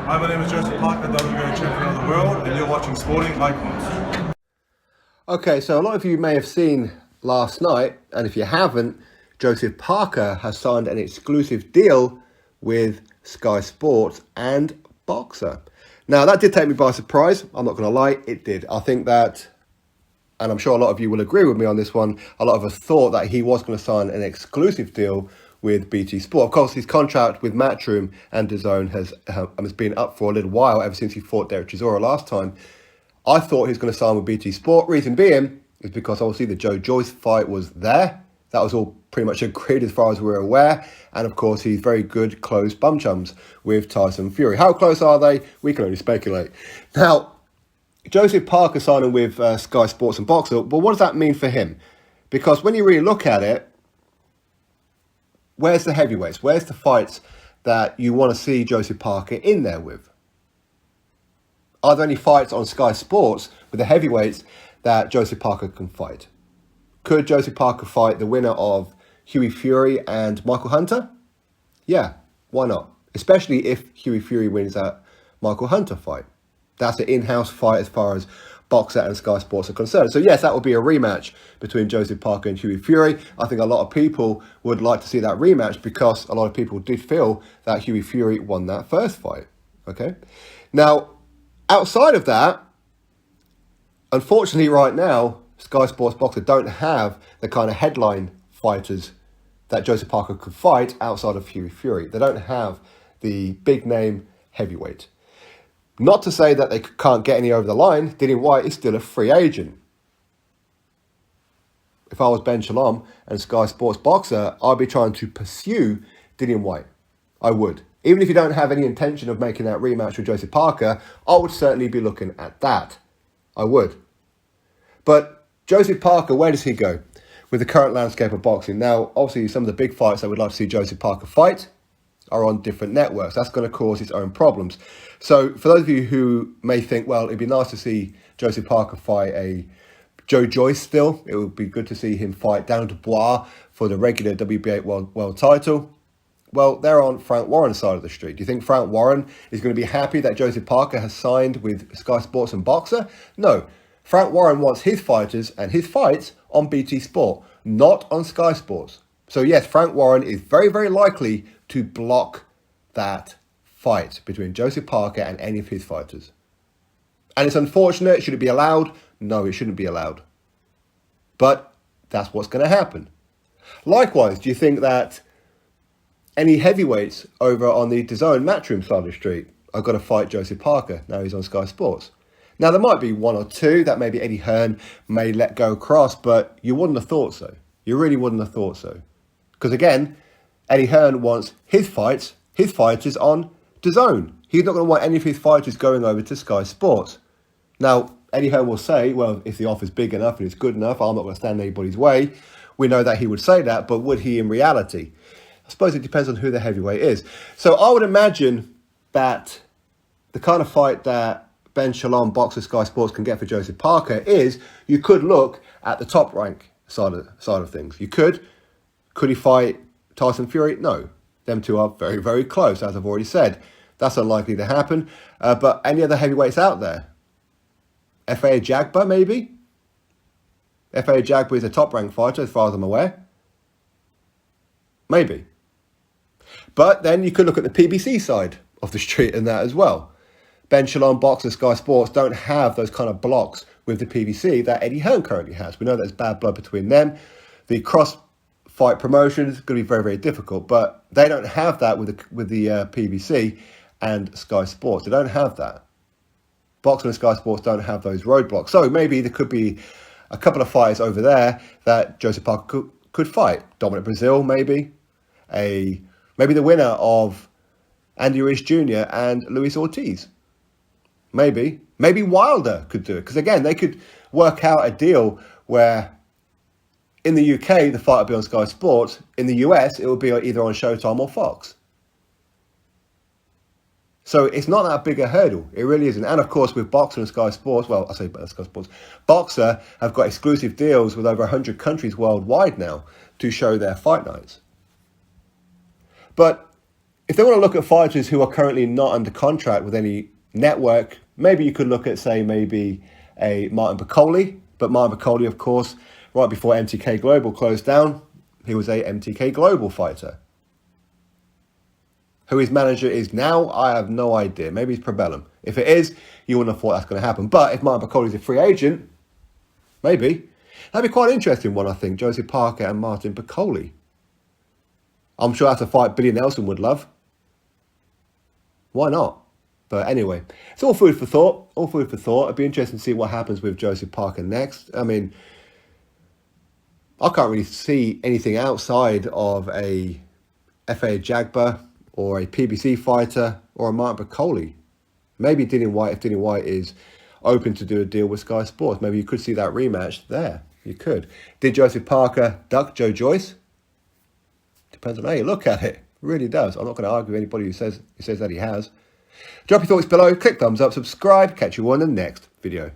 Hi, my name is Joseph Parker, WBO champion of the world, and you're watching Sporting Icons. Okay, so a lot of you may have seen last night, and if you haven't, Joseph Parker has signed an exclusive deal with Sky Sports and Boxer. Now, that did take me by surprise. I'm not going to lie, it did. I think that, and I'm sure a lot of you will agree with me on this one, a lot of us thought that he was going to sign an exclusive deal with BT Sport. Of course, his contract with Matchroom and DAZN has been up for a little while, ever since he fought Derek Chisora last time. I thought he was going to sign with BT Sport. Reason being is because obviously the Joe Joyce fight was there. That was all pretty much agreed as far as we're aware. And of course, he's very good close bum chums with Tyson Fury. How close are they? We can only speculate. Now, Joseph Parker signing with Sky Sports and Boxer, well, what does that mean for him? Because when you really look at it, where's the heavyweights? Where's the fights that you want to see Joseph Parker in there with? Are there any fights on Sky Sports with the heavyweights that Joseph Parker can fight? Could Joseph Parker fight the winner of Hughie Fury and Michael Hunter? Yeah, why not? Especially if Hughie Fury wins that Michael Hunter fight. That's an in-house fight as far as Boxer and Sky Sports are concerned. So yes, that would be a rematch between Joseph Parker and Hughie Fury. I think a lot of people would like to see that rematch because a lot of people did feel that Hughie Fury won that first fight. Okay. Now, outside of that, unfortunately right now, Sky Sports Boxer don't have the kind of headline fighters that Joseph Parker could fight outside of Hughie Fury. They don't have the big name heavyweight. Not to say that they can't get any over the line. Dillian Whyte is still a free agent. If I was Ben Shalom and Sky Sports Boxer, I'd be trying to pursue Dillian Whyte. I would. Even if you don't have any intention of making that rematch with Joseph Parker, I would certainly be looking at that. I would. But Joseph Parker, where does he go with the current landscape of boxing? Now, obviously, some of the big fights I would like to see Joseph Parker fight are on different networks. That's going to cause its own problems. So for those of you who may think, well, it'd be nice to see Joseph Parker fight a Joe Joyce still. It would be good to see him fight Daniel Dubois for the regular WBA world title. Well, they're on Frank Warren's side of the street. Do you think Frank Warren is going to be happy that Joseph Parker has signed with Sky Sports and Boxer? No. Frank Warren wants his fighters and his fights on BT Sport, not on Sky Sports. So yes, Frank Warren is very, very likely to block that fight between Joseph Parker and any of his fighters. And it's unfortunate. Should it be allowed? No, it shouldn't be allowed. But that's what's going to happen. Likewise, do you think that any heavyweights over on the DAZN Matchroom side of the street are going to fight Joseph Parker now he's on Sky Sports? Now, there might be one or two that maybe Eddie Hearn may let go across, but you wouldn't have thought so. You really wouldn't have thought so. Because again, Eddie Hearn wants his fights, his fighters on DAZN. He's not going to want any of his fighters going over to Sky Sports. Now, Eddie Hearn will say, well, if the offer's big enough and it's good enough, I'm not going to stand in anybody's way. We know that he would say that, but would he in reality? I suppose it depends on who the heavyweight is. So I would imagine that the kind of fight that Ben Shalom, Boxer, Sky Sports can get for Joseph Parker is you could look at the top rank side of things. You could. Could he fight Tyson Fury? No. Them two are very, very close, as I've already said. That's unlikely to happen. But any other heavyweights out there? F.A. Jagba, maybe? F.A. Jagba is a top-ranked fighter, as far as I'm aware. Maybe. But then you could look at the PBC side of the street in that as well. Ben Shalom, Boxer, Sky Sports don't have those kind of blocks with the PBC that Eddie Hearn currently has. We know there's bad blood between them. The cross-fight promotion is going to be very, very difficult, but they don't have that with the PBC and Sky Sports. They don't have that. Boxer and Sky Sports don't have those roadblocks. So maybe there could be a couple of fighters over there that Joseph Parker could fight. Dominic Brazil, maybe. Maybe the winner of Andy Ruiz Jr. and Luis Ortiz. Maybe Wilder could do it. Because again, they could work out a deal where in the UK, the fight would be on Sky Sports. In the US, it would be either on Showtime or Fox. So it's not that big a hurdle. It really isn't. And of course, with Boxer and Sky Sports, well, I say Sky Sports, Boxer have got exclusive deals with over 100 countries worldwide now to show their fight nights. But if they want to look at fighters who are currently not under contract with any network, maybe you could look at, say, maybe a Martin Piccoli. But Martin Piccoli, of course, right before MTK Global closed down, he was a MTK Global fighter. Who his manager is now, I have no idea. Maybe it's Probellum. If it is, you wouldn't have thought that's going to happen. But if Martin Piccoli's a free agent, maybe. That'd be quite an interesting one, I think. Josie Parker and Martin Piccoli. I'm sure that's a fight Billy Nelson would love. Why not? But anyway, it's all food for thought. All food for thought. It'd be interesting to see what happens with Josie Parker next. I mean, I can't really see anything outside of a FA Jagba or a PBC fighter or a Martin Piccoli. Maybe Dillian Whyte, if Dillian Whyte is open to do a deal with Sky Sports, maybe you could see that rematch there. You could. Did Joseph Parker duck Joe Joyce? Depends on how you look at it. It really does. I'm not going to argue with anybody who says that he has. Drop your thoughts below, click thumbs up, subscribe. Catch you on the next video.